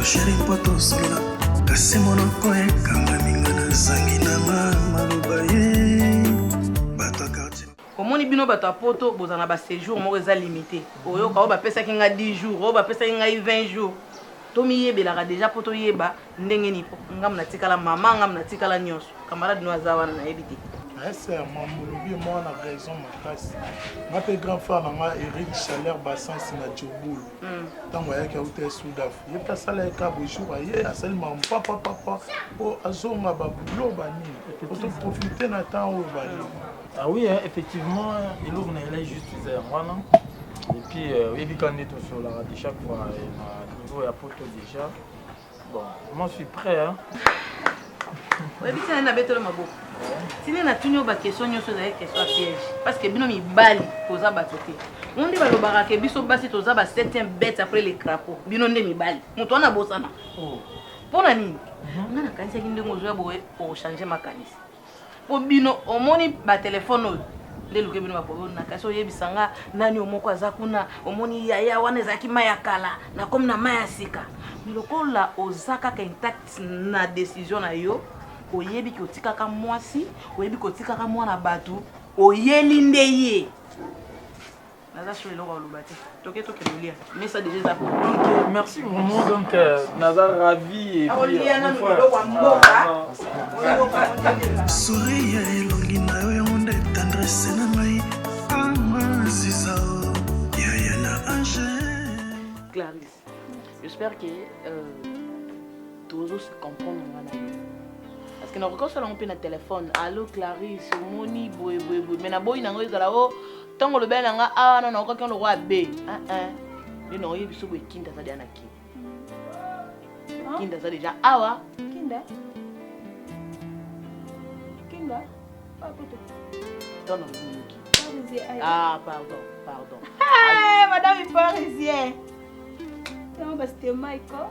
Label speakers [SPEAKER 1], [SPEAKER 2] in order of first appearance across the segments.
[SPEAKER 1] chéri poto solola kasi monoko ekanga minga na zangi nanga maloba ye bato quartier.
[SPEAKER 2] Komoni bino bato a poto bozana ba séjour moko eza limité. Oyo ka ba pesa ki nga 10 jours, o ba pesa ki nga 20 jours. Tomi yebelaka déjà poto yeba ndenge ni po. Ngam na tikala mama ngam na tikala nyonso. Camarade no azawana na yebite.
[SPEAKER 3] C'est Mamouloubi, moi, on a raison, ma casse. Ma grand frère, Eric Chaleur, Bassin, c'est ma Djoboul. Tant que je suis au Soudaf, je suis passé à la cabo, je suis seulement papa, pour Azonga, Baboulo, Bani, pour profiter de temps au Bani.
[SPEAKER 4] Ah oui, effectivement, il ouvre les juste voilà. Et puis, il y a quand on sur la radio chaque fois, à niveau à poto déjà. Bon, moi je suis prêt. Hein.
[SPEAKER 2] Oui, mais c'est un abeto mabo. Si les natunyo ba question nyoso za question piège parce que bino mi bali poza batoke. On dit ba lobara ke biso basi toza ba 7e bête après les crapauds. Bino nde mi bali. Muto na bosana. Oh. Pona nini? Nga na kanisa ki ndengo zoya boye pour changer ma kanisa. Po bino omoni ba téléphone oyo. Le luke bino ba ko na kaso yebisanga nani omoko azakuna omoni yaya wana ezaki maya kala na comme na maya sika. Lokola ozaka ka intact na décision na yo. Oyebi ki otikaka mwasi, oyebi ki otikaka mwana batu, oyeli nde ye. Naza sur le lobati. Toke toke lia. Mais ça déjà ça.
[SPEAKER 4] OK, merci maman donc naza ravi et puis
[SPEAKER 1] Sourire elongi na yo onde tendresse na mai. Amaziza ya na ange.
[SPEAKER 2] Clarisse. J'espère que tous se comprendre parce que nous regardons sur le téléphone. Allô Clarisse, Moni, boy. Mais na boy nango ezala o tango le bel nga a non ko le roi B. Ni no yebi so boy kinda za diana ki. Kinda za déjà awa.
[SPEAKER 5] Kinda. Pas poto.
[SPEAKER 2] Non. Ah pardon.
[SPEAKER 5] Hey, madame parisien. Non parce que Michael.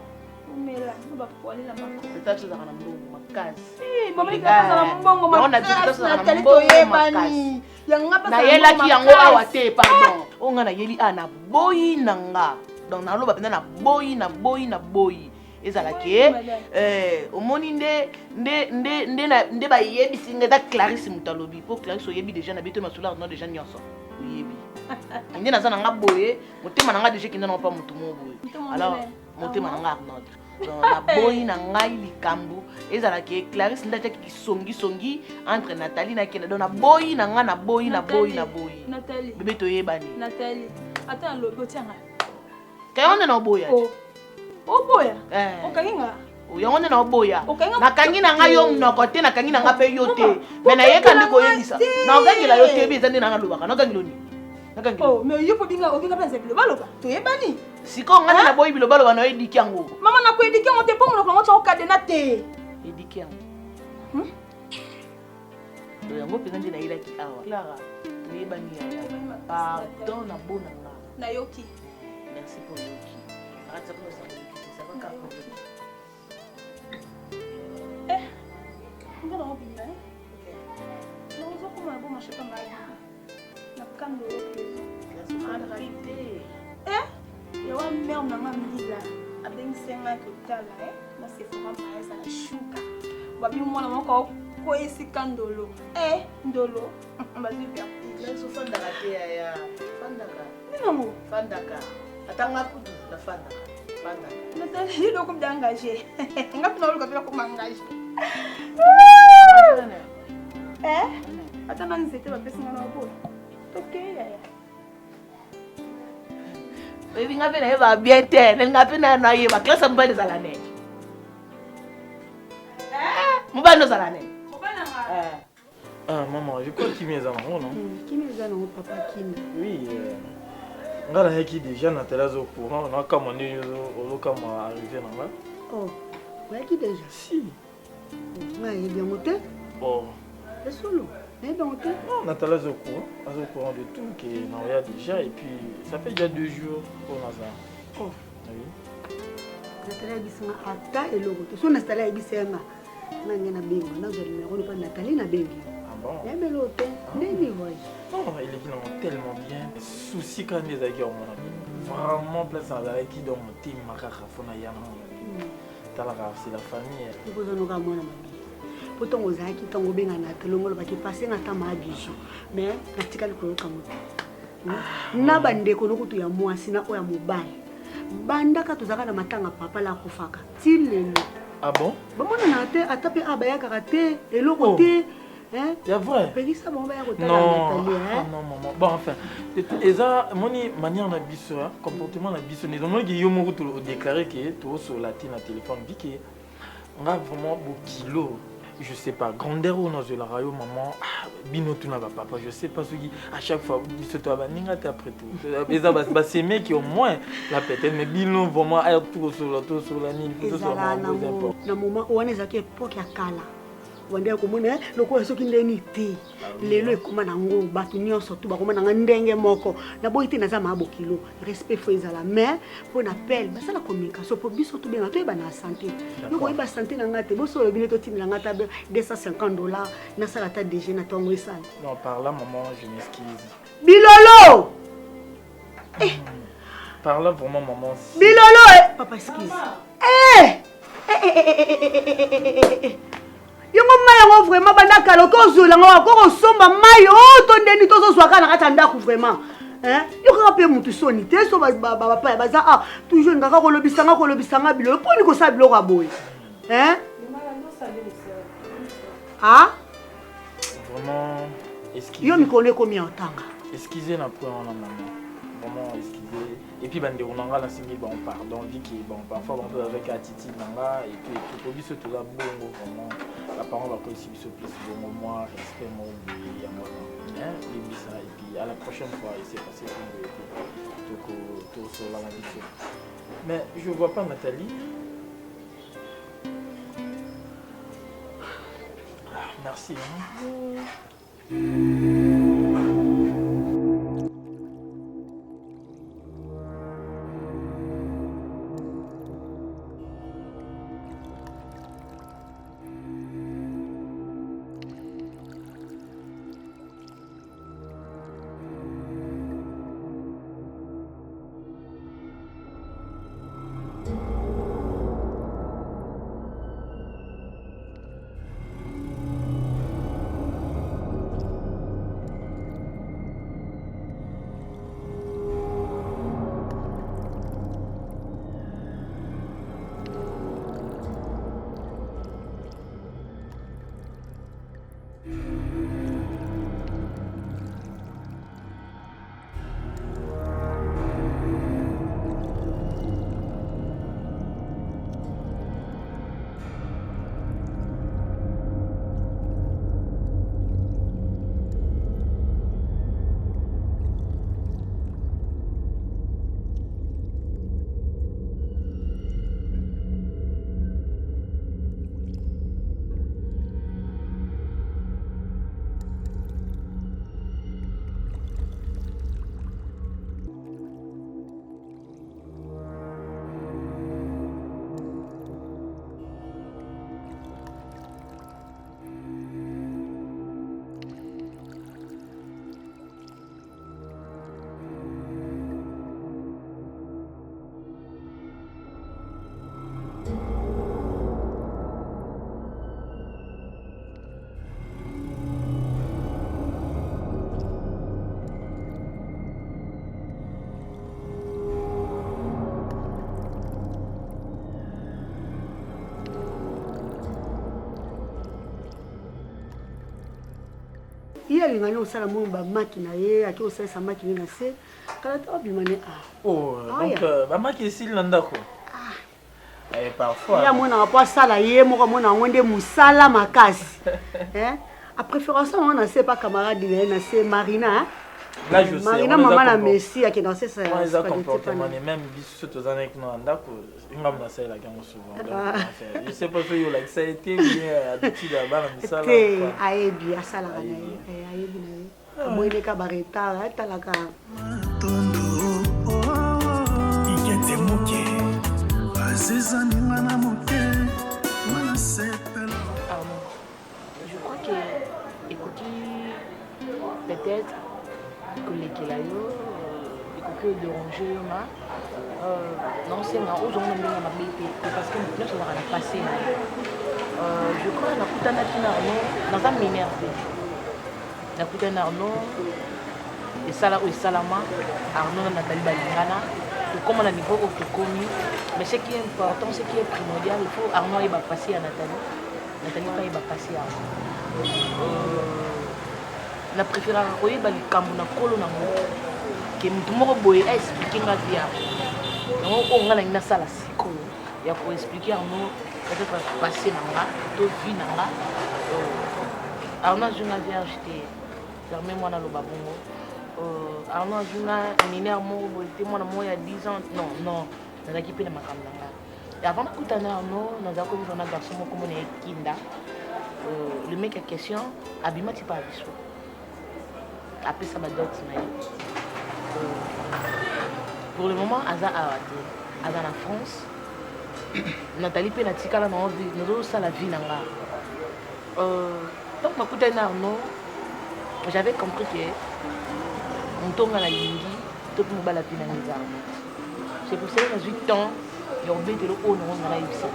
[SPEAKER 5] Umela, no ba poali la mako.
[SPEAKER 2] C'est ça que ça na mbongo makazi.
[SPEAKER 5] Eh, mama ni ka na mbongo makazi.
[SPEAKER 2] On a dit
[SPEAKER 5] na tali to yebani. Yanga pa
[SPEAKER 2] na yela ki yango awa te pardon. Onga na yeli ana boyi nanga. Donc na loba penda na boyi. Ezala ke omoni nde ba yebi singa da Clarisse Mutalobi. Po Clarisse yebi déjà na bito masula non déjà nyonso. Yebi. Inde na za nga boye, motema na nga déjà kinda na pa mutu mo boye. Alors motema na nga Arnaud. Donc la boyi na ngai likambo ezala ke Clarisse ndacha ki songi entre Nathalie na Kena donc na boyi na nga na boyi.
[SPEAKER 5] Nathalie.
[SPEAKER 2] Bébé to yebani.
[SPEAKER 5] Nathalie. Attends le botianga.
[SPEAKER 2] Kayo na boya.
[SPEAKER 5] Oh boya. Okainga.
[SPEAKER 2] Yango na boya. Nakangi na nga yo mnoko te nakangi na nga pe yo te. Mais na yeka ndiko yebisa. Na okangi la yo te bi ezande na nga lobaka. Na okangi loni.
[SPEAKER 5] Oh, mais yo pobinga penza bilo baloba. To yebani.
[SPEAKER 2] Siko ngani na boyi bilo baloba na ediki yango.
[SPEAKER 5] Mama na ko ediki yango te po mo ko ngotsa okade na te.
[SPEAKER 2] Ediki yango. Do yango pezandi na ilaki awa. Clara, to yebani ya. Pardon na bona nga.
[SPEAKER 5] Na yoki.
[SPEAKER 2] Merci pour yoki. Arrête pour ça va ka.
[SPEAKER 5] Ngana obinga. Non, zo ko ma bo ma chepa mai. Na kando yoki. Il y a un mère qui a bien 5 ans que là, na se fera pas ça la chouka. Babi moi na moko ko esi kandolo. Ndolo. Bazi bien.
[SPEAKER 2] Là so fanda ka te ya. Fandaka.
[SPEAKER 5] Non.
[SPEAKER 2] Fandaka. Atanga kudu la fandaka. Fandaka.
[SPEAKER 5] Nathalie do ko d'engager. Ngapi na ko ko m'engager. Attends nan c'était ba pesa na bo. OK ya.
[SPEAKER 2] Baby ngapi na yeba bien te, ngapi na yeba klasa mbali za la ne. Mbano za la ne.
[SPEAKER 5] Mbana nga.
[SPEAKER 4] Ah maman, je crois qu'il m'est à maman non?
[SPEAKER 5] Qui m'est à mon papa qui?
[SPEAKER 4] Oui. Ngala heki déjà na télé au courant, na kama ni au kama arrivé na là.
[SPEAKER 6] Oh, ouais qui déjà?
[SPEAKER 4] Si.
[SPEAKER 6] Ouais, il est bien monté.
[SPEAKER 4] Oh.
[SPEAKER 6] C'est solo. Mais donc,
[SPEAKER 4] non, Nathalie est au courant de tout, qui est mariée déjà, et puis ça fait déjà 2 jours qu'on a ça.
[SPEAKER 6] Oh.
[SPEAKER 4] Oui.
[SPEAKER 6] Nathalie a dit ça, Ata et Logo. Tout Nathalie a dit ça, on a un bingo, on a un numéro, on a Nathalie na bingo.
[SPEAKER 4] Ah bon?
[SPEAKER 6] Il y a un l'hôtel, n'est-ce pas?
[SPEAKER 4] Non, il est tellement bien. Souci quand les aguets au monde. Vraiment, place avec qui dans mon team, ma carafona yana. C'est la famille.
[SPEAKER 6] Vous en aurez moins ma vie. Pourtant, vous avez quitté au bien à la longue, qui passait à ta bijou. Mais, la tika le colo comme na bande ko no ya mwasi na oya mobile. Banda ka tozaka na matanga papa la kufaka. Tilelo.
[SPEAKER 4] Ah bon?
[SPEAKER 6] Bon, on a été attaqué à Baya Karaté et l'autre côté. Hein?
[SPEAKER 4] C'est vrai?
[SPEAKER 6] Non,
[SPEAKER 4] non, maman. Bon, enfin, et ça, mon manière de biso, comportement de biso, nous avons déclaré que tout sur la téléphone, dit que on a vraiment beaucoup kilos. Je sais pas, grandeur ou non, je la rayo, maman, bino tout n'a pas papa, je sais pas ce qui, à chaque fois, biso toi, n'ingate après tout. Et ça, c'est mecs qui au moins la peut-être, mais bino vraiment, tout sur la ligne, tout sur la ligne.
[SPEAKER 6] Na moment où on est à l'époque ya kala. Wande komona loko soki ndeni te lelo ekoma nango batu nyonso tu bakoma nanga ndenge moko na boyi te naza mabo kilo respect fo ezala mais pour appel basala communication pour biso to benga to eba na santé loko eba santé nanga te boso le bileto tini nanga ta $250 na sala ta DG na tongo esala
[SPEAKER 4] non par là maman je m'excuse
[SPEAKER 6] bilolo
[SPEAKER 4] par là vraiment maman
[SPEAKER 6] bilolo papa excuse Yongo mayango vraiment bandaka loko zolango ko somba mayo to ndeni to so swaka na kata ndako vraiment hein yoko rapé mutu soni te so ba pa baza ah toujours ngaka ko lobisanga bilo poni ko sa bilo ka boy hein ah
[SPEAKER 4] vraiment excusez
[SPEAKER 6] yo mi connais combien en tanga
[SPEAKER 4] excusez na point on maman vraiment excusez et puis bande on nga la singi bon pardon dit que bon parfois on peut avec attitude nanga et puis pour biso tout là bongo vraiment la parole va que si biso plus bon moi respect moi et à moi hein et ça et puis à la prochaine fois il s'est passé tout sur la même chose mais je vois pas Nathalie merci hein.
[SPEAKER 6] Il y a une autre machine, il y a une machine,
[SPEAKER 4] oh, donc, maman qui est ici, l'andako. Et parfois.
[SPEAKER 6] Il y a mon rapport ça là, il y a mon de moussala makasi. Hein? À préférence, on ne sait pas camarade, c'est Marina.
[SPEAKER 4] Là, je sais.
[SPEAKER 6] Marina, maman la Messi qui est dans ces
[SPEAKER 4] on les a comportement, même surtout dans les andako, une femme dans celle là qui a souvent. Je sais pas si like ça a été bien habitué à bas dans ça là.
[SPEAKER 6] Aïe, à ça là, aïe. Moi il est cabareta, talaka.
[SPEAKER 2] Je crois que, écoutez, peut-être que les Kelayo, écoutez, déranger, non c'est nga ozonga ndenge mabete parce que nous sommes à passer je crois na kutana tina Arnaud dans un m'énerve na kutana Arnaud et sala ou salama Arnaud na Nathalie balingana tout comme on a niveau au komi mais ce qui est important ce qui est primordial il faut Arnaud il va passer à Nathalie pas il va passer à na préféré koyeba likambo na kolo na mo ke mutu moko boye expliquer nga bien donc on a une sala siko ya ko expliquer Arnaud peut-être passer na nga to vie na nga Arnaud journal vierge te fermé moi na loba bongo Arnaud journal mineur mo boye te moi na mo ya 10 ans non na ki pe na makambo na nga et avant de kutana Arnaud na zako vivre na garçon moko mo na kinda le mec a question abima ti pas biso après ça m'a d'autres pour le moment Aza en France Nathalie pe natika la na envie nous ça la vie nanga donc ma kutana Arnaud j'avais compris que on tombe à la lingi tout le monde la pina c'est pour ça que j'ai 8 ans et on bête le haut non on a eu ça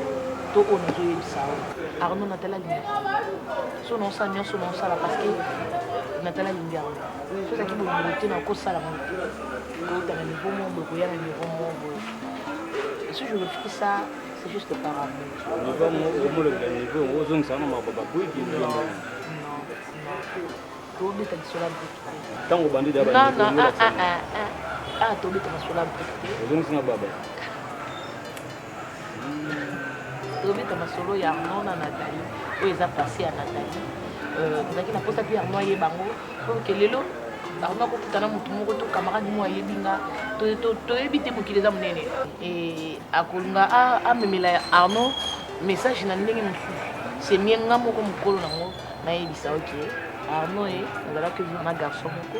[SPEAKER 2] tout on a eu ça Arnaud Nathalie lingi son nom ça non son nom ça là parce que Nathalie lingi c'est ça qui me dit na ko sala mo ko ta niveau mo ko ya niveau mo si je refais ça c'est juste par amour
[SPEAKER 7] niveau le niveau aux gens ça non ma baba boy qui non
[SPEAKER 2] to bita sola
[SPEAKER 7] tango bandi da
[SPEAKER 2] non to bita sola
[SPEAKER 7] aux gens ça baba
[SPEAKER 2] to bita masolo ya non na Nathalie o eza passé à Nathalie ndaki na posa pi Arnaud ye bango pour que lelo Arnaud ko kutana mutu moko to camarade mo ayebinga to ebite mokili za munene akolunga amemela Arnaud message na ndenge mosusu c'est mienga moko mokolo nango nayebisa ok Arnaud nazala que vivre na garçon moko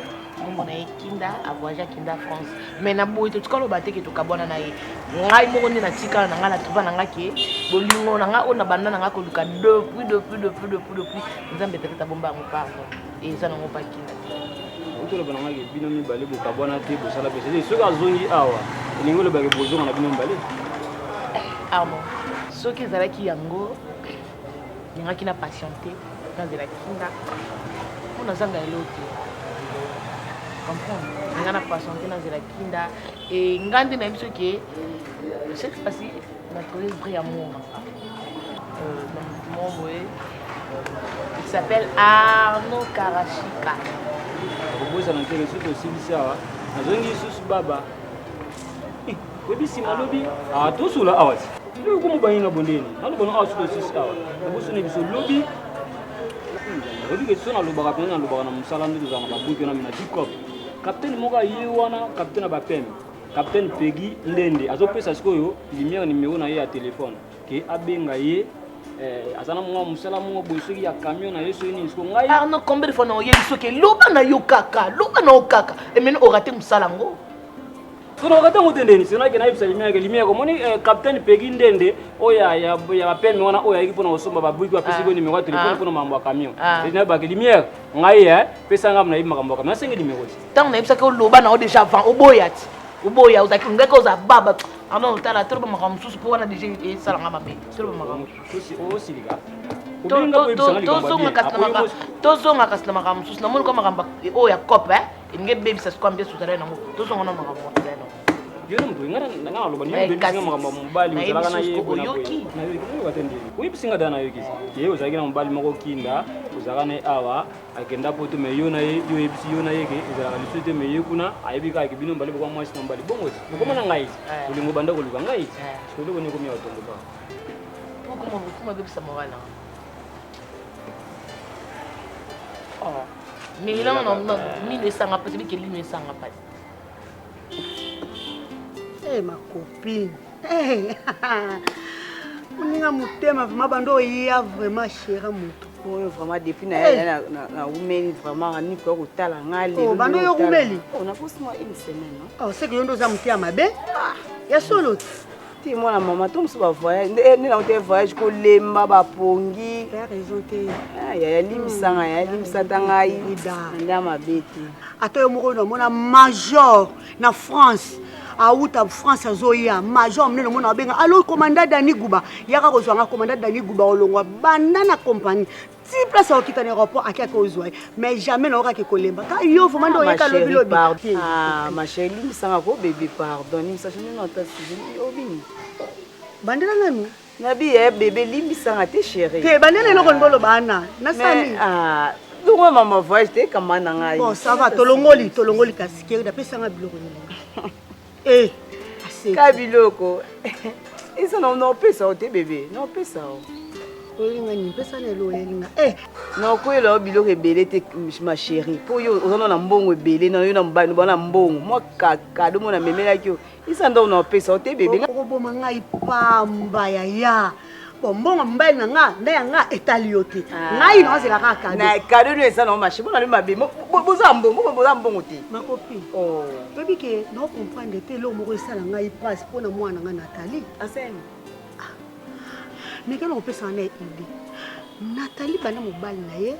[SPEAKER 2] mon na kinda a voyager kinda France mais na boy to tukalo bateke to kabona na ye ngai moko ni na tika na ngala tuba na ngake bolingo na nga ona banda na ngako luka depuis nzambe tata bomba mo pardon et ça na mo pa kinda
[SPEAKER 7] to le bananga ke bino mi bale bo kabona te bo sala pese so ka zongi awa ningo le ba ke bozo na bino mbale
[SPEAKER 2] Arnaud so ki zalaki yango ngaki na patienter dans la kinda on a zanga elote comprendre ngana patienter dans la kinda et ngandi na biso ke cette fois-ci on a trouvé vrai amour mon boy il s'appelle Arnaud Karachika
[SPEAKER 7] boza na tele so to silisa na zongi susu baba webi simalobi to sula awati le ko mo bayina bondeni na lo bona asu to silisa awa bo so ne biso lobi webi ke so na lo baka pena lo baka na musala ndo za na babuki na mina dikop capitaine moka ye wana capitaine ba pem capitaine Peggy Ndende azopesa sikoyo lumière numéro na ye ya téléphone ke abenga ye azana mwa musala mwa bosoki ya camion na yeso ni siko ngai
[SPEAKER 2] Arnaud combien de fois na yeso ke loba na yokaka et maintenant on raté musala ngo
[SPEAKER 7] so na kata ngotendeni sina ke na ibisa lumière ko moni capitaine Peggy Ndende oya ya peme wana oya iki pona osomba babuki apesi ko numéro ya téléphone pona mambo ya camion ina ba ke lumière ngai pesa ngam na ibi makambo na sengi numéro
[SPEAKER 2] tant na ibisa ke loba na déjà avant oboyati uboya uzaki ngeke uza baba ano tala turbo makamususu po wana DJ salanga mabe turbo makamususu
[SPEAKER 7] osiliga
[SPEAKER 2] tozonga kasi na makamususu na moni kwa makamba oya kope inge baby sa sikwambia sutare na mo tozonga na makamususu
[SPEAKER 7] Yun mtu ngara ngara lo bani baby singa makamba mbali msalaka na yebo na yoki na yoki ko watende uyipi singa dana yoki ye uzaki na mbali mako kinda uzaka na awa akenda poto me yona ye yo ebisi yona yeke uzaka lisute me yekuna ayibika kibino mbali kwa mwasi na mbali bongo ko mana ngai ulingo banda ko luka ngai ko lo ni ko mi watongo ba
[SPEAKER 2] ko mo kuma baby sa mwana mais il a non mille sanga peut être que lui ne sanga pas.
[SPEAKER 6] Ma copine. Uninga mutema vraiment bando ya vraiment chéra mutu.
[SPEAKER 8] Oh vraiment depuis na umeli vraiment ni ko kutala ngale.
[SPEAKER 6] Oh bando yo kumeli.
[SPEAKER 8] On a posé moi une semaine non.
[SPEAKER 6] Oh c'est que yondo za mutia mabe. Ya solo.
[SPEAKER 8] Ti moi la maman tom so ba voyage ni na te voyage ko lemba ba pongi.
[SPEAKER 6] Tu as raison te.
[SPEAKER 8] Ya limisanga ya limisata ngai nda mabeti.
[SPEAKER 6] Ato yo moko no mona major na France. auta France azoya major mnene mona benga alors commandant Dani Gouba yaka kozwanga commandant Dani Gouba olongwa banana compagnie si place au quitter l'aéroport à quelque chose mais jamais n'aura que kolemba ka yo vraiment ndo yaka lobi
[SPEAKER 8] ah ma chérie misanga ko bébé pardon misanga non ta obi
[SPEAKER 6] bandela nanu
[SPEAKER 8] nabi bébé limbisanga te chérie
[SPEAKER 6] te bandela no konbolo bana nasani
[SPEAKER 8] ah donc maman voyage te kama na ngai
[SPEAKER 6] bon ça va tolongoli kasike d'après sanga biloko eh
[SPEAKER 8] ka biloko isa non pesa o te bébé non pesa o
[SPEAKER 6] olinga ni pesa ne lo elinga eh
[SPEAKER 8] non ko lo biloko ebele te ma chérie po yo ozana na mbongo ebele na yo na mbani bona mbongo moi kado mona memela kyo isa ndo no pesa o te bébé
[SPEAKER 6] ko boma ngai pamba ya bon mbongo mbali na nga nda nga etaliote ngai no zela ka kado
[SPEAKER 8] na kado no esa no ma chérie bona le mabe boza mbongo te
[SPEAKER 6] ma copine
[SPEAKER 8] oh
[SPEAKER 6] baby ke no comprendre te lo moko esala ngai passe pona mwana nga Nathalie
[SPEAKER 8] aseni
[SPEAKER 6] mais quel on peut s'en aider Nathalie bana mobile na ye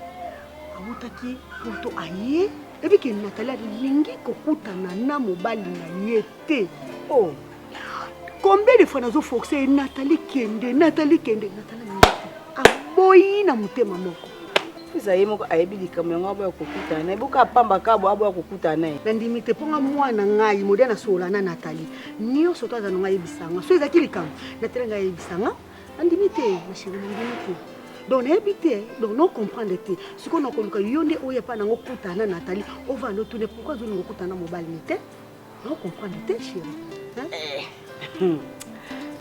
[SPEAKER 6] amutaki poto aye et puis que Nathalie lingi kokutana na mobile na ye te oh combien de fois nazo forcer Nathalie kende aboyi na mutema moko
[SPEAKER 8] izaye moko ayebi likambo yango abo kokutana ebuka pamba kabo abo kokutana
[SPEAKER 6] ndimi te ponga mwana ngai modena sola na Nathalie niyo soto za ngai bisanga so ezaki likambo Nathalie ngai bisanga andimité ma chérie andimité donc habité donc non comprendre te ce qu'on a koluka yonde oya pa nango kutana Nathalie on va nous tourner pourquoi zo ngo kutana mobile nité non comprendre te chérie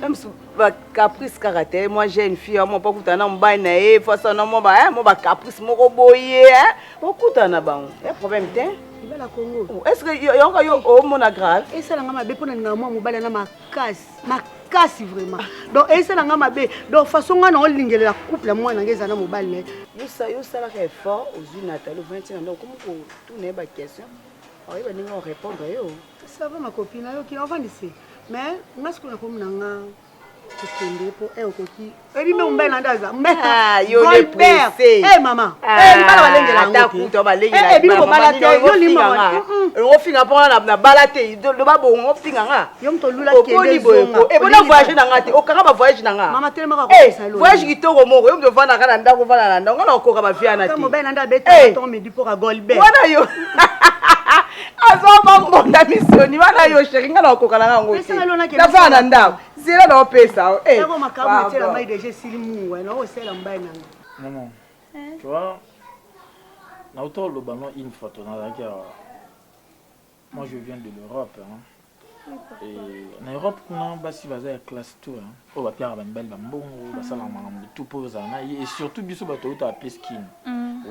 [SPEAKER 8] même si ba caprice caractère moi j'ai une fille moi pas kutana mobile na e façon na moi ba caprice moko boye on kutana ba un problème te
[SPEAKER 6] ibala Congo
[SPEAKER 8] est-ce que yo o mona grave
[SPEAKER 6] et ça nga mabe pona nga moi mobile na makasi vraiment donc et ça nga mabe donc façon nga na olingelela couple moi na ngeza na mobile
[SPEAKER 8] yo ça la effort aux Nathalie 21 donc comment ko tout ne ba question alors il va ninga répondre yo
[SPEAKER 6] ça va ma copine yo qui on va laisser mais moi ce qu'on a comme nanga kokende po okoki ebi me mbena ndaza
[SPEAKER 8] yo le pressé
[SPEAKER 6] maman bala balengela
[SPEAKER 8] ta kuto balengela
[SPEAKER 6] ebi ko bala te yo lima
[SPEAKER 8] ngo finga pona na bala te do ba bongo finga nga
[SPEAKER 6] yo mto lula kende
[SPEAKER 8] zonga e bona voyage na ngati okanga ba voyage na nga
[SPEAKER 6] mama telema ka ko salo
[SPEAKER 8] voyage kitoko moko yo mto vana kana ndako vana na ndako na okoka ba fiana te
[SPEAKER 6] mo bena nda beta to medi pour Golbert
[SPEAKER 8] wana yo azoma mbonda misoni wana yo chérie nga na okoka na ngo na vana ndako zela na pesa
[SPEAKER 6] eko makamu tela mai déjà silimu na o sela mbai nanga
[SPEAKER 4] maman tu vois na auto le ballon une photo na moi je viens de l'Europe et en Europe kuna basi baza classe tout o ba pia ba mbel ba mbongo ba sala mambo tout posa na et surtout biso ba to ta peskin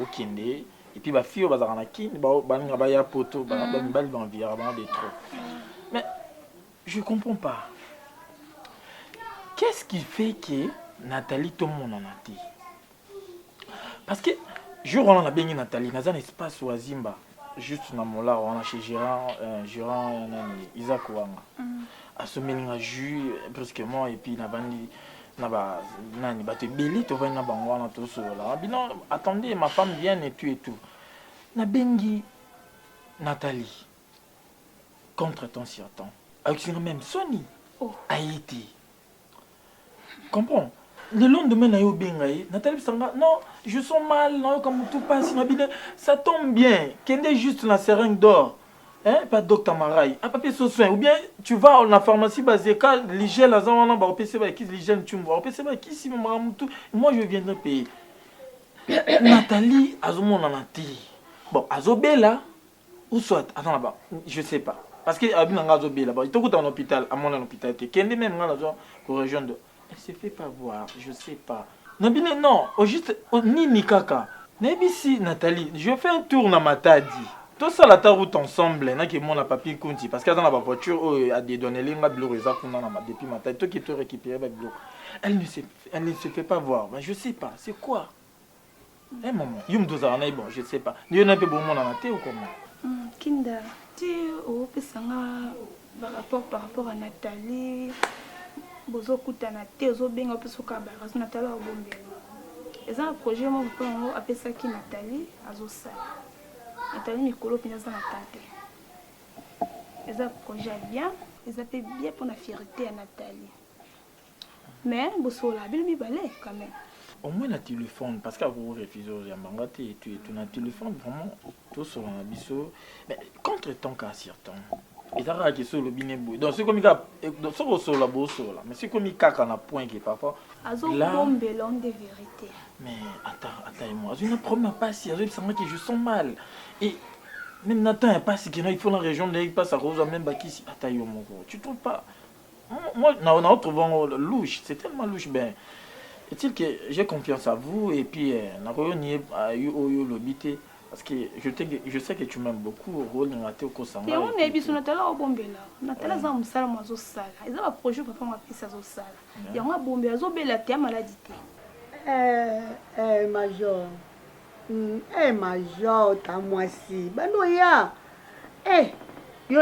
[SPEAKER 4] o kende et puis ba fio baza na kin ba nga ba ya poto ba mbel ba environnement des trop mais je comprends pas. Qu'est-ce qui fait que Nathalie tout le monde en a dit? Parce que jour où on a bien Nathalie, dans un espace au Azimba, juste dans mon là, on a chez Gérard Isaac Ouanga. À ce mélange jus brusquement et puis nani te belli to vana bangwana to so là. Bilan attendez, ma femme vient et tout. Na bengi Nathalie contre ton surton. Avec même Sony Haïti. Comprends? Le lendemain, Nathalie Sanga, non, je sens mal, non, comme tout passe, ça tombe bien. Qu'elle est juste la seringue d'or. Hein? Pas docteur Maraï. Un papier sur soin. Ou bien tu vas à la pharmacie basée, quand l'hygiène, la zone, on va au PC, l'hygiène, tu me vois. Au PC, qui moi, je viendrai payer. Nathalie, Azomon en a dit. Bon, Azobela, ou soit, attends là-bas, je sais pas. Parce qu'il y a Azobela là-bas. Il te coûte en hôpital, à mon hôpital. Qu'elle est même dans la zone, pour région de. Elle se fait pas voir, je sais pas. Non, juste ni Nikaka. Nébisi Nathalie, je fais un tour dans ma tadi. Tout ça la route ensemble, n'a que mon papier conti parce que dans la voiture a des données les mablo ça qu'on a depuis ma tadi, toi qui te récupérer bablo. Elle ne se fait pas voir. Mais je sais pas, c'est quoi? Maman, yum doza na bon, je sais pas. Ni on a peu bon mon na ou comment?
[SPEAKER 5] Kinda, tu au pesanga par rapport à Nathalie. Bozo kutana te ozo benga pe soka ba raso Nathalie a bombela eza un projet mo ko ngo apesa ki Nathalie azo sala Nathalie mikolo pina za na tante eza projet bien ils appellent bien pour la fierté à Nathalie. Mais bosola bilbi balé quand même.
[SPEAKER 4] Au moins le téléphone parce que vous refusez aux amangati et tu as téléphone vraiment tout sur un biseau. Mais contre ton cas certain. Et ça va que sur le binebou. Donc c'est comme il a donc sur la bosse là. Mais c'est comme il caca na point qui parfois.
[SPEAKER 5] Azo bombe l'on de vérité.
[SPEAKER 4] Mais attends-moi. Je ne promets pas si je sens que je sens mal. Et même Nathan pas si qu'il faut la région de il passe à Rose même baki si attends mon gros. Tu trouves pas? Moi on a trouvant louche, c'est tellement louche ben. Est-il que j'ai confiance à vous et puis na réunion a eu au lobité parce que je sais que tu m'aimes beaucoup rôle ngate ko sanga.
[SPEAKER 5] Et on est biso Natala au bombe là. Natala za musala mazo sala. Ils ont un projet papa m'a pisa zo sala. Il y a un bombe azo bela te maladie te.
[SPEAKER 6] Major. Major ta mwasi. Bano ya. Yo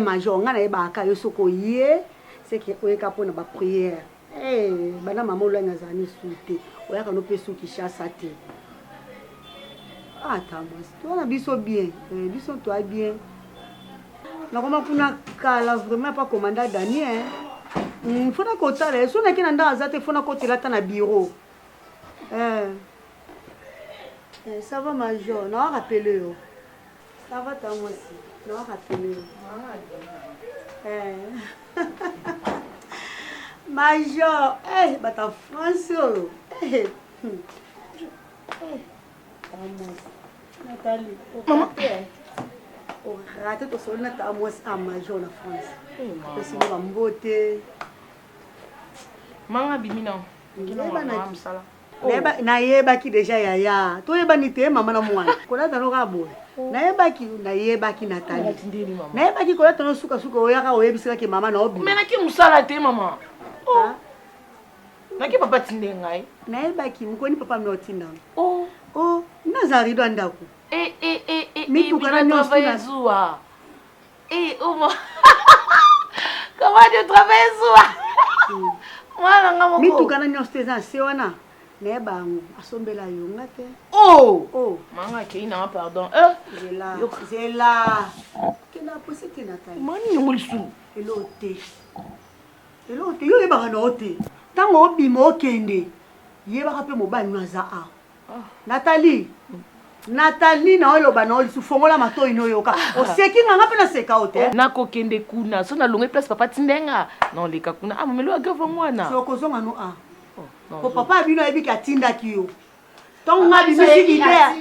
[SPEAKER 6] major ngana e ba ka yo soko ye. C'est que oyeka pona ba prière. Bana maman olanga zani souté. Oyaka no pesu ki chassa te. Tamas, toi na biso bien. Biso toi bien. Na koma kuna kala vraiment pas commandant Daniel. Fona kota le, so na kina nda azate fona kotela ta na bureau. Ça va major, na rappeler yo. Ça va ta moi aussi. Na rappeler yo. Major, bata France. Nathalie, raté ton sol à major en France. Parce que nous beauté.
[SPEAKER 2] Maman bimina.
[SPEAKER 6] Na yeba ki déjà yaya. To yeba ni te mama na mwana. Kola tano ka boy. Na yeba ki Nathalie. Na yeba ki kola tano suka oyaka oyebisika ke mama na obi.
[SPEAKER 2] Mena ki musala te mama. Na ki papa tinde ngai.
[SPEAKER 6] Na yeba ki mkoni papa mnotina. Nazari do andako.
[SPEAKER 2] Mi tu kana travailler zoa. Comment tu travailles zoa? Mwana ngamo.
[SPEAKER 6] Mi tu kana nyosteza sewana. Ne bangu asombela yo ngate.
[SPEAKER 2] Manga ke ina pardon.
[SPEAKER 6] Zela. Kena posete Nathalie.
[SPEAKER 2] Mani ngolisu.
[SPEAKER 6] Elote yo yeba kana ote. Tango obimo kende. Yeba kape mobani naza a. Nathalie na oloba na olisu fongola mato ino yoka. Oseki nganga pe na seka ote.
[SPEAKER 2] Nako kende kuna. So na longe place papa tindenga. Non leka kuna. Mamelo agava mwana.
[SPEAKER 6] So kozonga no a. Po papa bino ebi ka tinda kiyo. Tonga bisi idea.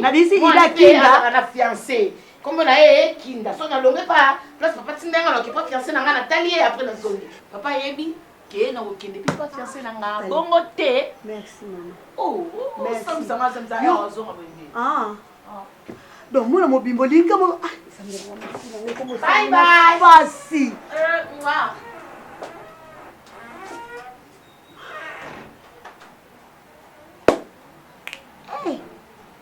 [SPEAKER 6] Na bisi idea kinda
[SPEAKER 2] na fiancé. Comme on a kinda. So na longe pa place papa tindenga lo ki pa fiancé na ngana Nathalie après na zongi. Papa yebi ke na okende pi pa fiancé na nga. Bongo te.
[SPEAKER 6] Merci maman.
[SPEAKER 2] Merci.
[SPEAKER 6] Donc moi mon bimbo linga mo bye
[SPEAKER 2] bye.
[SPEAKER 6] Voici.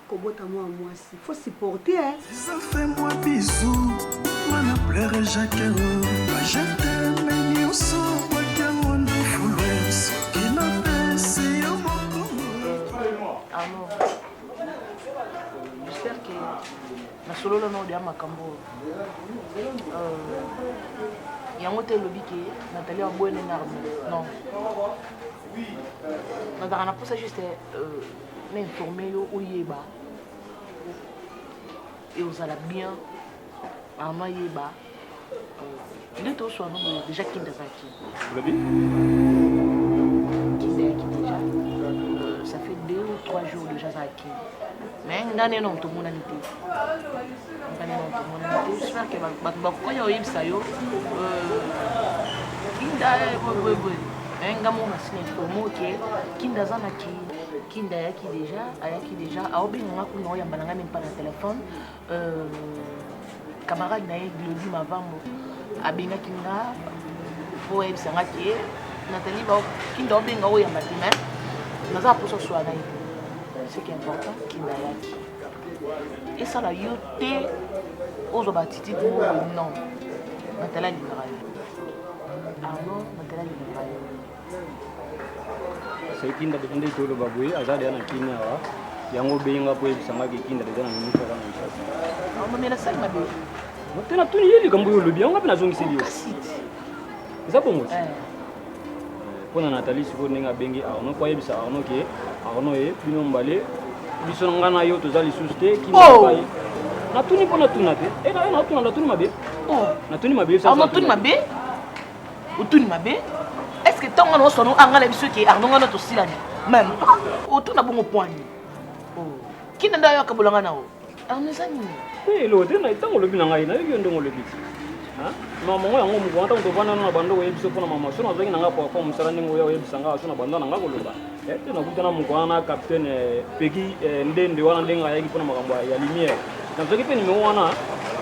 [SPEAKER 6] Kobota moi si faut supporter hein.
[SPEAKER 1] Ça fait moi bisous. Moi ne pleure Jacques. Je t'aime ni au son quoi que mon fouleuse. Qui n'a pas si au
[SPEAKER 2] j'espère que na solo no de makambo yango te lobi ke Nathalie abone na non na dara pour ça juste m'informer yo oyeba et on sala bien en oyeba il tout soit non déjà qui d'azaki
[SPEAKER 7] lobi
[SPEAKER 2] déjà ça fait 2 ou 3 jours déjà zaki mais ngane non tout mon anité j'espère que quand il y a eu ça yo kinda ngamo masine promo ke kinda zana kinda yaki déjà aobinga ku no yamba nga même pas na téléphone camarade na Glody Mavambo abinga kinga po ebisa ngaki Nathalie ba kinda obinga o yamba tima naza poso soana ce qui est important kinda yaki et ça la yoté aux obatiti non Nathalie libérale alors Nathalie libérale
[SPEAKER 7] sai kinda da inda to ba boye azada yana kinyawa yango be yinga po ebisanga ke kinda da na mutu kana nshasa
[SPEAKER 2] mama mena sai mabe
[SPEAKER 7] tena tuni yeli kambo yo lobi on ngapena zongi seli yo eza bongo pona Nathalie siko ninga bengi Arnaud kwa yebisa Arnaud ke Arnaud e bino mbale biso ngana yo tozali susté ki mbaye natuni pona tunate e na tuna natuni mabe natuni mabe ça
[SPEAKER 2] natuni mabe utuni mabe est-ce que tonga no sono angala biso ke Arnaud ngana to silani même utuna bongo poani kina nda yo kabulanga nawo Arnaud zani
[SPEAKER 7] lo tena itango lobi na ngai na yo ndongo lobi mama ngo yango mugo anta ndovana na bando we biso pona mama sona zongi nanga kwa musala ningo yo yebisanga sona bando nanga koloba tena kutana mugo na capitaine Peggy ndende wana ndenga yaki pona makambo ya lumière na zoki pe nimero wana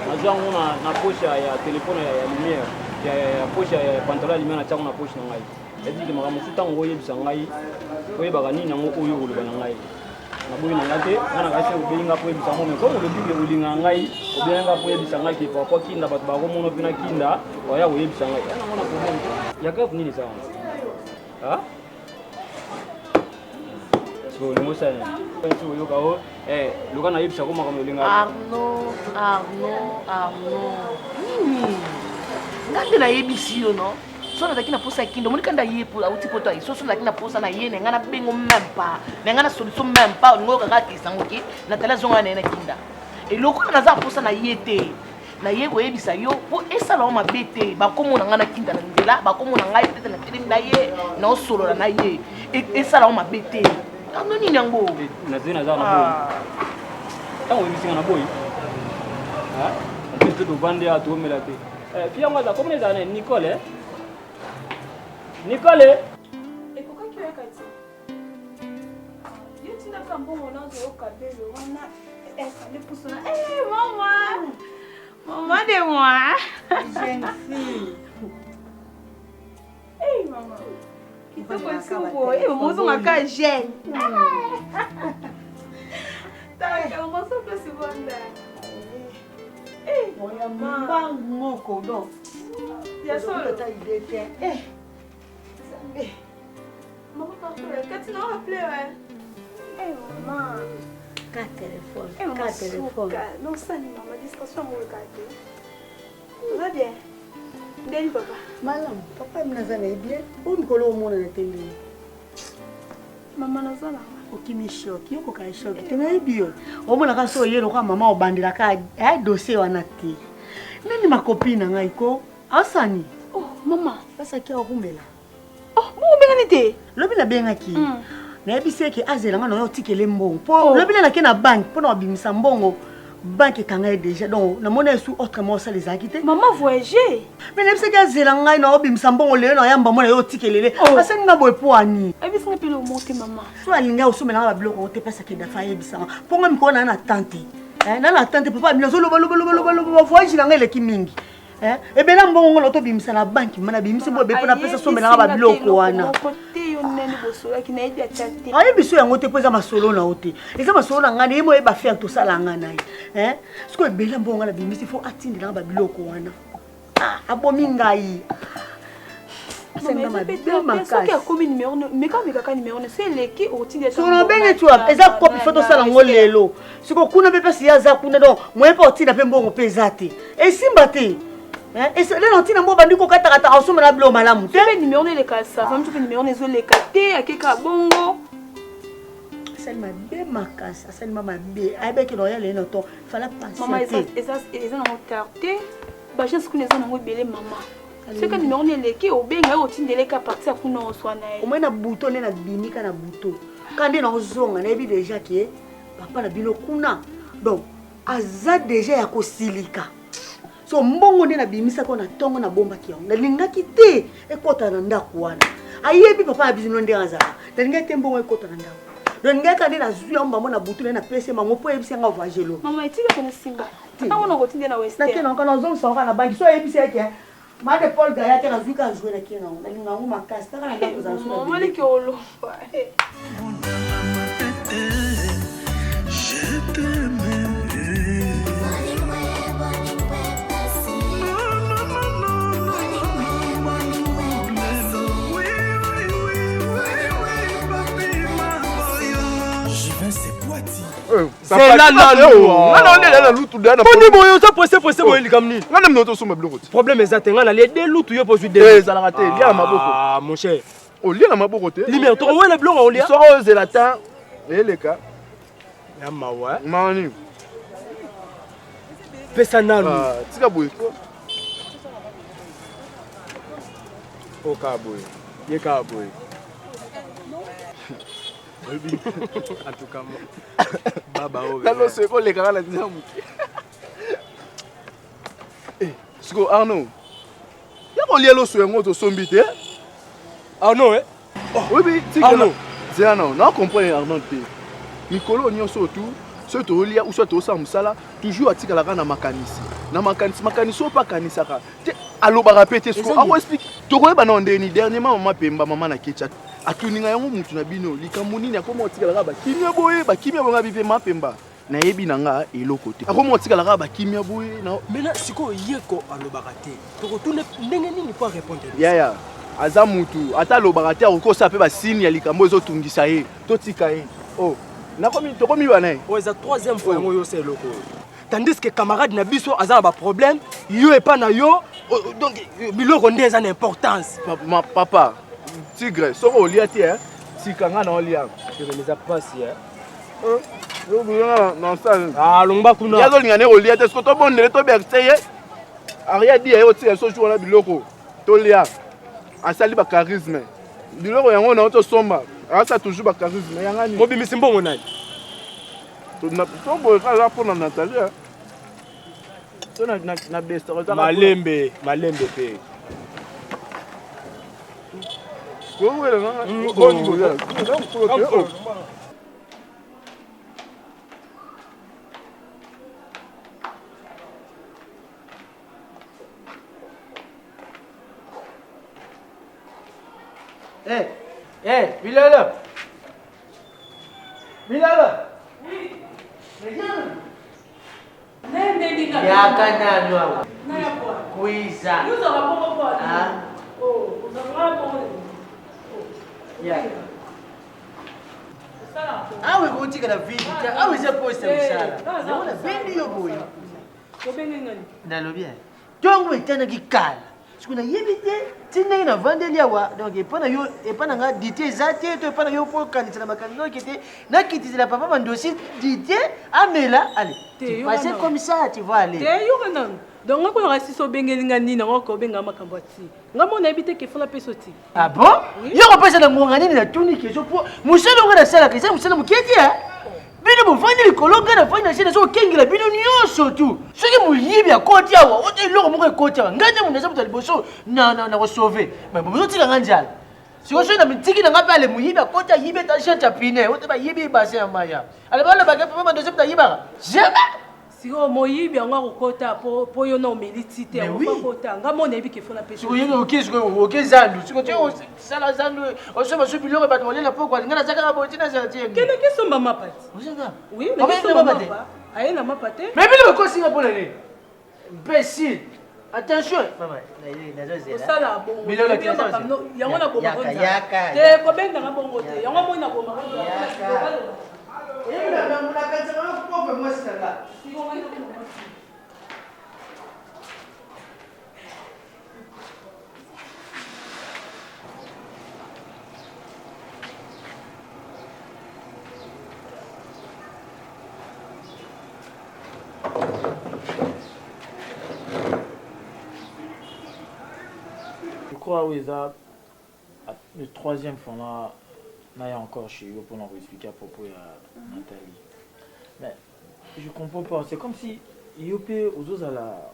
[SPEAKER 7] na zango na poche ya telefone ya lumière ya poche ya pantalon ya lumière na tsango na poche na ngai edi makambo sutango yebisanga yi oyebaka nini yango oyo koloba na ngai na boyi na ngate ngana kasi obinga po ebisa mo ko mo bibi olinga ngai obinga po ebisa ngai ke papa kinda bato ba ko mono pina kinda oya o ebisa ngai ana mona problem ya ka nini sawa so ni mo sa ni penso yo ka o luka na ebisa ko makamo olinga
[SPEAKER 2] Arnaud nini ngande na yebisi yo no sona dakina posa kindo monika nda yepo auti poto ai so sona dakina posa na yene ngana bengo même pas ngana solution même pas ngoka kaki sangoki na tala zonga na kinda e loko na za posa na yete na yego yebisa yo po esala o mabete ba komo na ngana kinda na ndela ba komo na ngai tete na tele na ye na osolo na ye esala o mabete ando nini yango
[SPEAKER 7] na zina za na boy tango yebisa na boy ndio bande ya to melate pia ngaza komne za Nicole Nicole
[SPEAKER 5] et pourquoi tu es Cathy yo tina kambongo na zo kabelo wana le poussona maman de moi
[SPEAKER 6] jeune fille
[SPEAKER 5] maman qui te possible mozo ngaka jeune ta on se place seconde
[SPEAKER 6] oya mbangu moko do
[SPEAKER 5] ya solo
[SPEAKER 6] ta idée que
[SPEAKER 5] maman parfait Cathy n'a appelé maman
[SPEAKER 6] ka téléphone
[SPEAKER 5] non ça ni maman distraction mo regarder va bien ndeni papa
[SPEAKER 6] malam papa mnazana bien o mikolo omona na tembele
[SPEAKER 5] maman nazala
[SPEAKER 6] okimi shock yoko ka shock tenayebi yo omona ka so yelo kwa mama obandela ka dossier wana te nani makopine ngai ko asani
[SPEAKER 5] maman
[SPEAKER 6] sasa kia okumbela
[SPEAKER 5] mo bengani te
[SPEAKER 6] lobi na bengaki nayebisi ke azela nga na yo tikele mbongo po lobi na ke na banque po na obimisa mbongo banque kanga déjà donc na mona sous autrement ça les a quitté
[SPEAKER 5] maman voyager
[SPEAKER 6] mais nayebisi ke azela nga na obimisa mbongo lelo na yamba mona yo tikelele asani nga boy po ani
[SPEAKER 5] ebisi nga pele omonte maman
[SPEAKER 6] so alinga osomela nga babiloko te pesa ke dafa yebisanga ponga mikolo na tante na tante papa mina zo loba voyage na nga eleki mingi ebela mbongo ngo to bimisa na banki mana bimisi bo be pona pesa somela nga babiloko wana ayi biso yango te pesa masolo na ote eza masolo na ngani emo eba faire to sala ngana siko ebela mbongo na bimisi fo atindi na babiloko wana abomi ngai eza kopi fo tosala ngo lelo siko kuna mpe pesi yaza kuna donc moye mpe otinda mpe mbongo mpe eza te esimba te lelo ntina mbo bandi kokatakata osomela bilo malamu te
[SPEAKER 5] numéro eleka savam to numéro ezoleka te akeka bongo
[SPEAKER 6] asalima be makasi asalima mabe ayebeki na oyaleli na to fala
[SPEAKER 5] patiente eza nango tar te bagence kuna eza nango ebele mama soki numéro eleki obenga otindeleka partir kuna oswana ye
[SPEAKER 6] omoi na buto nde na bimika na buto ka nde na ozonga nayebi deja ke papa na bino kuna donc aza deja ya kosilika so mbongo nde na bimisaka na ntongo na bombaki yango nalingaki te ekota na ndako wana ayebi papa na bizino nde azala nalingaki te mbongo ekota na ndako nalingaki nde nazwi yango bango na butu nde na pese bango mpo oyebisi yanga voyagelo
[SPEAKER 5] mama etika kona singa ntango na kotinde na wester
[SPEAKER 6] nakenaka nazongisaka na banki so oyebisi yake made Paul Gaya te nazwi ka jouer na kena nalinga yango makasi taka na ndako za nsona
[SPEAKER 5] maliki olofa
[SPEAKER 1] je t'aime.
[SPEAKER 9] C'est là on est là lutu dana.
[SPEAKER 10] Poni boyo ça poser boyo likamni.
[SPEAKER 9] Ngana mnoto soma biloko.
[SPEAKER 10] Problème exact ngana les deux lutu yo poser deux.
[SPEAKER 9] Eh ça la raté, lia maboko.
[SPEAKER 10] Ah mon cher.
[SPEAKER 9] O lia na maboko te.
[SPEAKER 10] Lumière to ouais le blanc on lia.
[SPEAKER 9] Soro zelata. Eleka.
[SPEAKER 10] Ya mawa.
[SPEAKER 9] Mani.
[SPEAKER 10] Pesa nanu.
[SPEAKER 9] Ah, tika boy.
[SPEAKER 10] O ka boy. Ye ka boy. En tout cas, Baba o.
[SPEAKER 9] Lalo se ko le kala na muki. Eh, siko Arnaud. Ya ko lielo so ngo to sombite.
[SPEAKER 10] Arnaud eh?
[SPEAKER 9] Oui oui,
[SPEAKER 10] Arnaud.
[SPEAKER 9] C'est Arnaud. Non comprendre Arnaud te. Mikolo nyonso tout, soit to lia ou soit to sa musala, toujours atikala na makanisi. Na makanisi o pa kanisaka. Te aloba répéter ce qu'on explique. To ko ba na ndeni dernièrement maman pemba maman na ketcha. Atuninga yango mutu na bino likambo nini akoma otikala ba kimia boye ba kimia bonga bipe mapemba na yebi nanga eloko te akoma otikala ba kimia boye na
[SPEAKER 10] Maintenant siko yeko alobaka te to tune ndenge nini pour répondre
[SPEAKER 9] ya aza mutu ata alobaka te akokosa pe ba signe ya likambo ezotungisa ye totika ye oh nakomi tokomi wana
[SPEAKER 10] o eza troisième fois yango yo c'est eloko tandis que camarade na biso aza ba problème yo et pas na yo donc biloko nde eza na importance
[SPEAKER 9] papa Tigre, so on lia ti si kanga na olia.
[SPEAKER 10] Je ne les a pas si
[SPEAKER 9] Yo bien non ça.
[SPEAKER 10] Ah longba kuna.
[SPEAKER 9] Ya zo lingane olia te sko to bondele to berteye. Aria di e oti so jour na biloko. To lia. Asali ba charisme. Biloko yango na to somba. Asa toujours ba charisme yanga ni.
[SPEAKER 10] Mobi misimbo nani.
[SPEAKER 9] To na to bo ka pour na Nathalie. To na best.
[SPEAKER 10] Malembe pe.
[SPEAKER 11] Bilala. Bilala. Oui. Yaka nani wangu. Kuiza. Awe kutika na vita, awe za posta msala. Naona bendi yo boy.
[SPEAKER 2] Ko bengi ngani?
[SPEAKER 11] Nalo bien. Tongo etana kikala. Sikuna yebite, tina ina vandelia wa. Donc epana yo epana nga dite zate to epana yo po kanisa na makanino kete na kitizela papa mandosi dite amela allez. Tu passes comme ça, tu vas aller.
[SPEAKER 2] Te yo kana. Donc ngako na siso bengeli ngani na ngako benga makambo ati. Ngamo na ebite ke fola peso ti.
[SPEAKER 11] Ah bon? Yo ko pesa na ngongani na tuni keso po. Muselo ngana sala kesa muselo muketi bino bovandi likolo nga na fani na sene sokengela bino nyonso tu soki moyibi akoti awa ote eloko moko ekoti awa ngai nde mundu aza moto ya liboso na kosauve me bozotika nga nzala siko soki na mitiki na nga mpe ale moyibi akoti ayibi eta chante ya pine ote bayibi basin ya maya ale balobaka mpe mandosi moto ayibaka jamais
[SPEAKER 2] siko moyibi yango akokota po yo na omeli ti te akokota nga mona yebi ke fola peso
[SPEAKER 11] siko yebi oke zandu siko ti osala zandu osomba so biloko bato balela poko alinga na zakaka boye tina zala tie
[SPEAKER 2] kende kesomba mapati oui mais kesomba mapa aye na mapate
[SPEAKER 11] mais bino bakosinga mpona nini imbécile attention mama
[SPEAKER 2] osala bongo yango na bomako te kobendanga bongo te yango moi na bomako
[SPEAKER 4] Je crois oui, ça, le troisième fois là, il y a encore chez eux pour nous expliquer à propos de Nathalie. Mais je ne comprends pas. C'est comme si Yopé aux autres à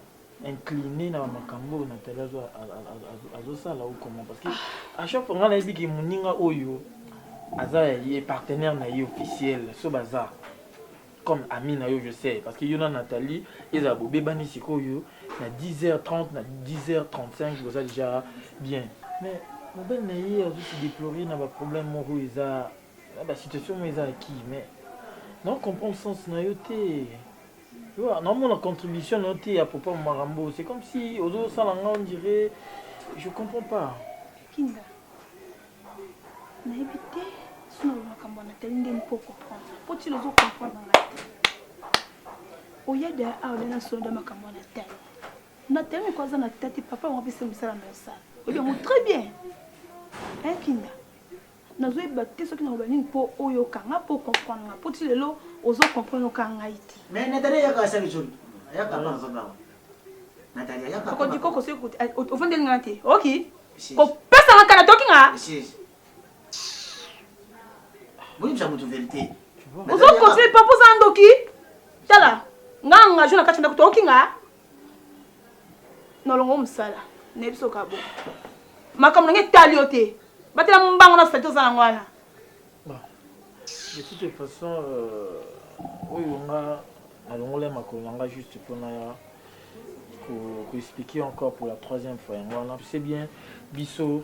[SPEAKER 4] incliné dans ma cambo Nathalie à ça là ou comment parce que à chaque fois on a dit que mon ninga oyo Aza est partenaire naïe officiel so bazar comme ami naïe je sais parce que yona Nathalie ils a bobé bani siko yo na 10h30 na 10h35 vous ça déjà bien mais mon ben naïe a juste déploré na ba problème mon ils a la situation mais a qui mais non comprend le sens naïe té non la contribution notée à propos de Marambo c'est comme si aux autres on dirait je comprends pas
[SPEAKER 5] Kinga. Na ebite sino makambo makambo Nathalie ndeni pour comprendre. Faut-il oser comprendre Nathalie? Oya de a olena sonda makambo Nathalie. Nathalie quoi ça na tête papa on va faire ça na ça. Oya mo très bien. Hein Kinda. Nazo ebate soki na obani pour oyo kanga pour comprendre. Faut-il lelo ozo comprendre kanga iti.
[SPEAKER 11] Mais Nathalie ya ka sa bizuri. Ya ka ba papa. Nathalie ya ka.
[SPEAKER 5] Ko diko ko se écoute. Au fond de ngati. OK. Ko pesa na kana toki nga.
[SPEAKER 11] Si. Bon, j'ai mon vérité.
[SPEAKER 5] Ozo ko se papa zandoki. Tala. Nga jona kachanda kutoki nga. Nolongo msala. Nebiso kabo. Makambo nge taliote. Batela mbango na sato za ngwana.
[SPEAKER 4] De toute façon on a juste pour expliquer encore pour la troisième fois. Tu sais bien, Bisso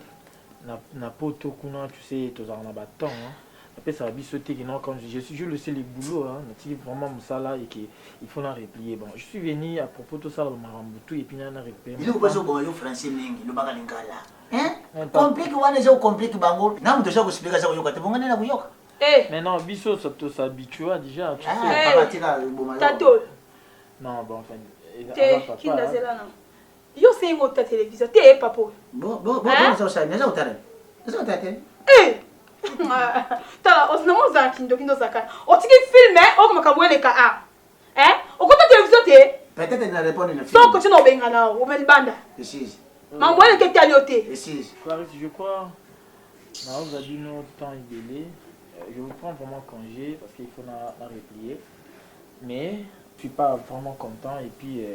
[SPEAKER 4] n'a pas tout kuna, tu sais, tous en abattant. Après ça va bissoter qui non quand je le sais les boulots vraiment ça là et qu'il faut la replier. Bon, je suis venu à propos de ça le Marambutu et puis on a replié.
[SPEAKER 11] Il est pas au bon français ningi le bagalingala. Hein? Complique wana je complique bango. Na mtu shaka expliquer ça yoka tebongana na kuyoka.
[SPEAKER 4] Mais non, Bisso ça te s'habitue déjà, tu sais.
[SPEAKER 11] Papa tira boma.
[SPEAKER 5] Tato.
[SPEAKER 4] Non, bon enfin.
[SPEAKER 5] Qui n'a zela non. Yo c'est ngo ta télévision, t'es papa.
[SPEAKER 11] Bon, ça ne ça utare. Ça utare.
[SPEAKER 5] Tala osnamo za kindo zaka. Otiki filme o makamwele ka a. O kota télévision te.
[SPEAKER 11] Peut-être na répondre na film.
[SPEAKER 5] So ko tino benga na o melbanda.
[SPEAKER 11] Précis.
[SPEAKER 5] Mamwele ke taliote.
[SPEAKER 11] Précis.
[SPEAKER 4] Clarisse, je crois on a dit notre temps est délai. Je vous prends vraiment congé parce qu'il faut la replier. Mais je suis pas vraiment content et puis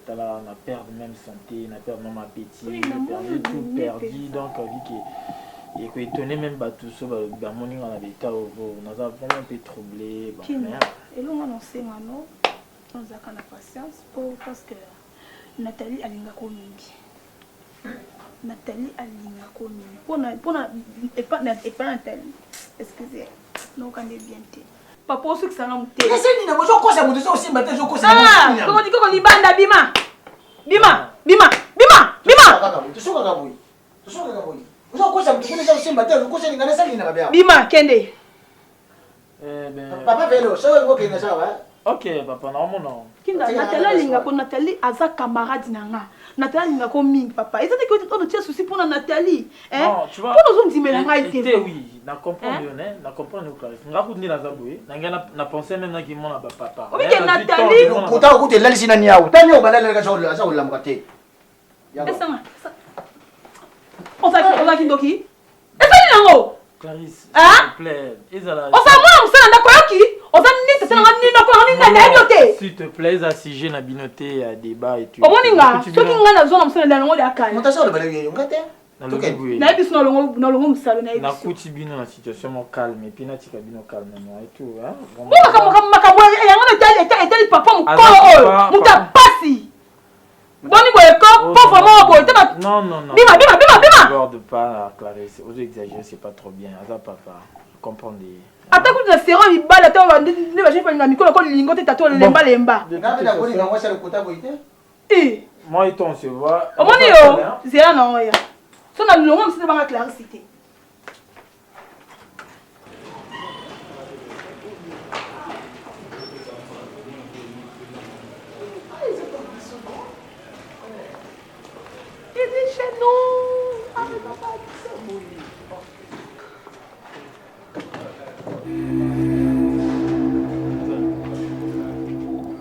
[SPEAKER 4] on a perdu même santé, on a perdu même appétit, on a perdu tout perdu donc et que étonné même tout ça bah morning on avait été on a vraiment un peu troublé bon
[SPEAKER 5] et là on sait maintenant on a quand patience parce que Nathalie alinga ko mingi. Nathalie alinga ko mingi. Pona et pas Nathalie. Excusez. Non quand est bien té. Papa aussi que ça n'a monté.
[SPEAKER 11] Mais c'est ni na mojo ko ça monte aussi matin jo ko ça.
[SPEAKER 5] Comment dit ko libanda bima. Bima kende.
[SPEAKER 11] Papa vélo, ça va que ça va.
[SPEAKER 4] OK, papa non.
[SPEAKER 5] Kinda Nathalie linga ko Nathalie aza camarade nanga. Nathalie linga ko mingi papa. Et ça dit que on tient souci pour Nathalie, hein?
[SPEAKER 4] Non, tu vois.
[SPEAKER 5] Pour nous on dit mais la
[SPEAKER 4] été oui, na comprendre na comprendre Clarisse. Nga ko ndina zaboué, na penser même na ki mon papa.
[SPEAKER 5] Oui que Nathalie.
[SPEAKER 11] Kota ko te lalisi na niaou. Tani o balala ka zo la zo la mkate.
[SPEAKER 5] Ça. On va kindoki. Et ça nango.
[SPEAKER 4] Clarisse, s'il te plaît. S'il te plaît, à sujet na binoté à débat et tu.
[SPEAKER 5] Omoninga, soki nga na zona musana na ngo de akala.
[SPEAKER 11] Montation le balai ngate.
[SPEAKER 5] Na biso na longo musalo na
[SPEAKER 4] na kuti bino na situation mo calme et puis na tika bino calme et tout hein.
[SPEAKER 5] Makambo yango na tali papa mukolo muta pasi. Boni boye ko pauvre mo boye taba.
[SPEAKER 4] Non.
[SPEAKER 5] Bima.
[SPEAKER 4] Borde pas Clarisse, aux exagérer c'est pas trop bien. Aza papa, comprendre.
[SPEAKER 5] Ata kuti na sero ibala ta ba ne ba jefa na mikolo ko lingo te tato lemba.
[SPEAKER 11] Na bina ko ni ngwa sala kota boite.
[SPEAKER 4] Moi et on se voit.
[SPEAKER 5] Omoni yo, zera na oya. So na longo msite banga Clarisse.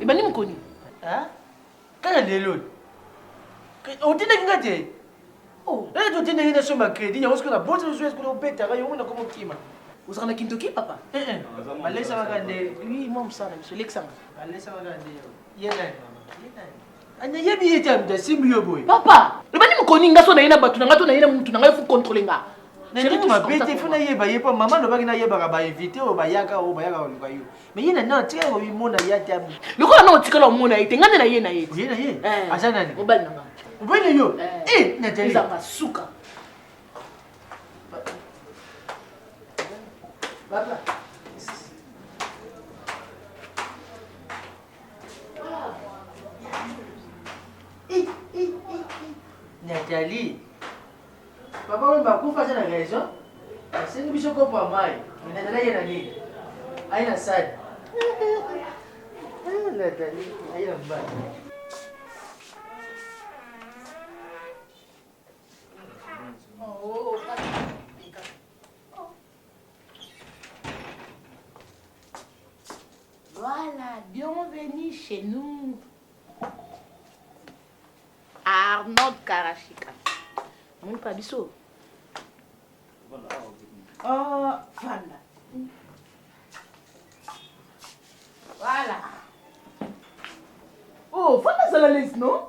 [SPEAKER 11] Ibani mkoni. Kana lelo. Otina ngate. Lelo otina ngina soma credit, nyango skona bote zo skona beta ga yomuna komo kima. Usakana kintoki papa. Malesa magande. Oui, moi msana, monsieur Lexanga. Malesa magande. Yena. Anya yebi yeta mda simbiyo boy.
[SPEAKER 5] Papa, ibani mkoni ngaso na yena batu na ngato na yena mtu na ngayo fu contrôler nga.
[SPEAKER 11] Chérie, tu m'appelles, tu fais yeba yeba maman no baki na yeba ka ba éviter o bayakaoluka yo. Mais yena na tika ko bimona yata.
[SPEAKER 5] Loko na otikala omona yite ngane na yena yete.
[SPEAKER 11] Yena ye. Acha nani?
[SPEAKER 5] Obali nanga.
[SPEAKER 11] Obali yo. Nathalie.
[SPEAKER 5] Zanga suka.
[SPEAKER 11] Papa. Nathalie. Papa, on va faire une raison. asengi biso kopo ya mai natala ye na nini aye na sani natali aye na mbali
[SPEAKER 2] Voilà, bienvenue chez nous. Arnold Karachika. Mon pas biso. Oh, voilà. Voilà. Oh, voilà ça la laisse, non?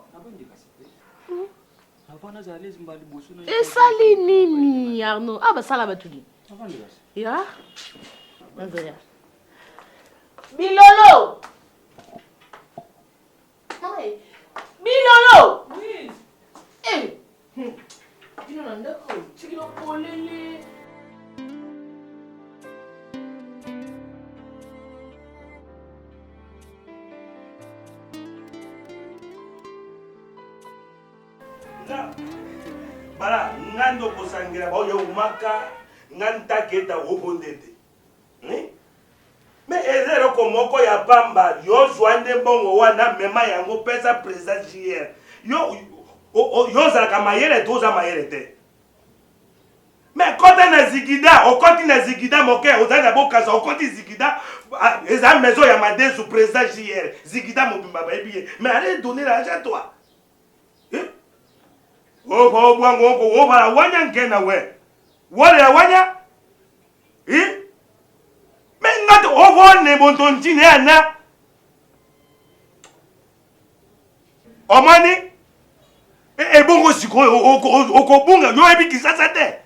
[SPEAKER 2] Et ça les nini, Arnaud. Ah bah ça là, bah tout dit. Ya? Bilolo! Hey! Bilolo! Oui! Eh! Tu n'en as pas, tu n'as pas les.
[SPEAKER 12] Bala, ngando kosangira ba yo maka nganta keta obondete. Mais ezero komoko ya pamba yo zwande mbongo wana mema yango pesa président JR. Yo za kamayele toza mayele te. Mais kota na zigida, okoti na zigida moke ozana bokaza okoti zigida eza maison ya madesu président JR. Zigida mobimba ba ebiye. Mais allez donner l'argent à toi. Oh bwango ko bala wanya ngena we. Wale ya wanya? Mais ngati ovone bontontine ana. Omani? Bongo siko okobunga yo ebi kisasa te.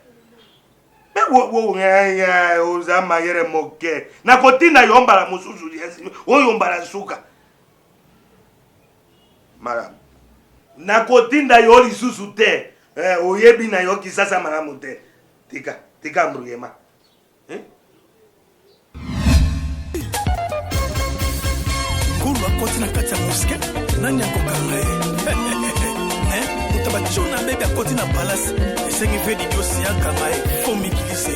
[SPEAKER 12] Mais wo ya ozama yere moke. Na kotina yombala mususu yesi. O yombala suka. Madame. Na kotinda yo lisusu te oyebi na yo kisasa malamu te tika mbruyema
[SPEAKER 1] ngulu akoti na kati ya moske nani akokanga ye utabachona bebe akoti na palasi esengi ve didiosi akanga ye fo mikilise